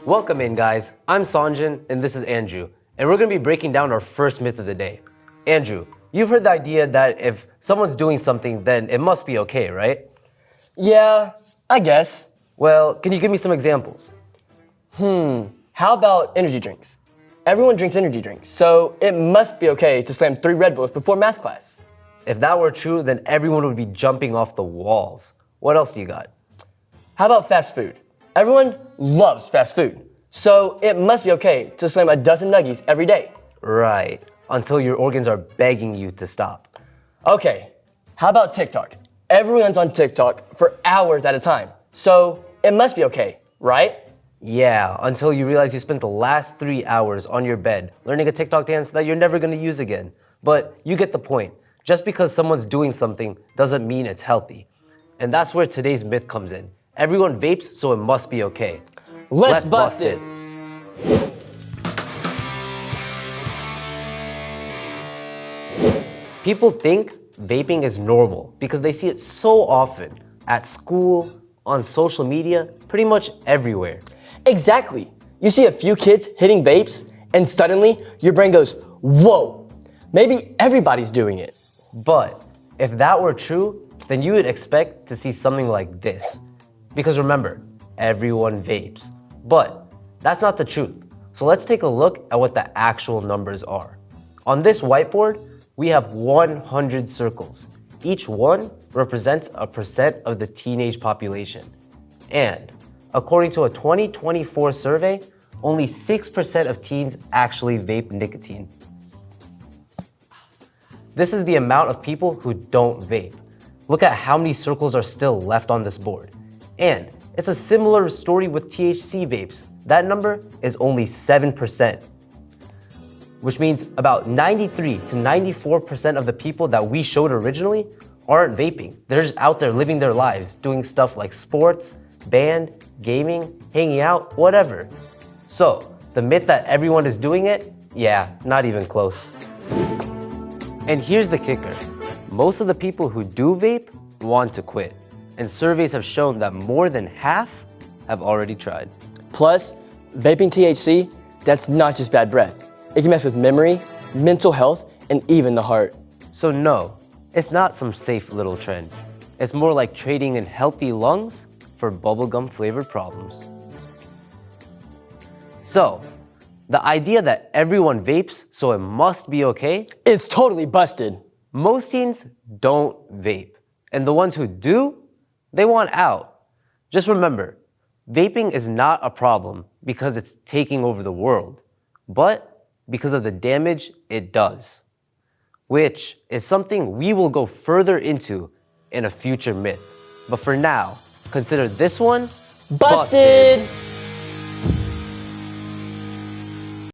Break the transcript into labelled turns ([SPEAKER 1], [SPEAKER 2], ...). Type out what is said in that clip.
[SPEAKER 1] Welcome in, guys. I'm Sanjan, and this is Andrew, and we're going to be breaking down our first myth of the day. Andrew, you've heard the idea that if someone's doing something, then it must be okay, right?
[SPEAKER 2] Yeah, I guess.
[SPEAKER 1] Well, can you give me some examples?
[SPEAKER 2] How about energy drinks? Everyone drinks energy drinks, so it must be okay to slam 3 Red Bulls before math class.
[SPEAKER 1] If that were true, then everyone would be jumping off the walls. What else do you got?
[SPEAKER 2] How about fast food? Everyone loves fast food, so it must be okay to slam a dozen nuggies every day.
[SPEAKER 1] Right, until your organs are begging you to stop.
[SPEAKER 2] Okay, how about TikTok? Everyone's on TikTok for hours at a time, so it must be okay, right?
[SPEAKER 1] Yeah, until you realize you spent the last 3 hours on your bed learning a TikTok dance that you're never gonna use again. But you get the point. Just because someone's doing something doesn't mean it's healthy. And that's where today's myth comes in. Everyone vapes, so it must be okay.
[SPEAKER 2] Let's bust it.
[SPEAKER 1] People think vaping is normal because they see it so often at school, on social media, pretty much everywhere.
[SPEAKER 2] Exactly. You see a few kids hitting vapes, and suddenly your brain goes, whoa, maybe everybody's doing it.
[SPEAKER 1] But if that were true, then you would expect to see something like this. Because remember, everyone vapes. But that's not the truth. So let's take a look at what the actual numbers are. On this whiteboard, we have 100 circles. Each one represents a percent of the teenage population. And according to a 2024 survey, only 6% of teens actually vape nicotine. This is the amount of people who don't vape. Look at how many circles are still left on this board. And it's a similar story with THC vapes. That number is only 7%, which means about 93 to 94% of the people that we showed originally aren't vaping. They're just out there living their lives, doing stuff like sports, band, gaming, hanging out, whatever. So, the myth that everyone is doing it? Yeah, not even close. And here's the kicker. Most of the people who do vape want to quit. And surveys have shown that more than half have already tried.
[SPEAKER 2] Plus, vaping THC, that's not just bad breath. It can mess with memory, mental health, and even the heart.
[SPEAKER 1] So no, it's not some safe little trend. It's more like trading in healthy lungs for bubblegum flavored problems. So, the idea that everyone vapes, so it must be okay,
[SPEAKER 2] It's totally busted.
[SPEAKER 1] most teens don't vape. And the ones who do, they want out. Just remember, vaping is not a problem because it's taking over the world, but because of the damage it does, which is something we will go further into in a future myth. But for now, consider this one
[SPEAKER 2] Busted!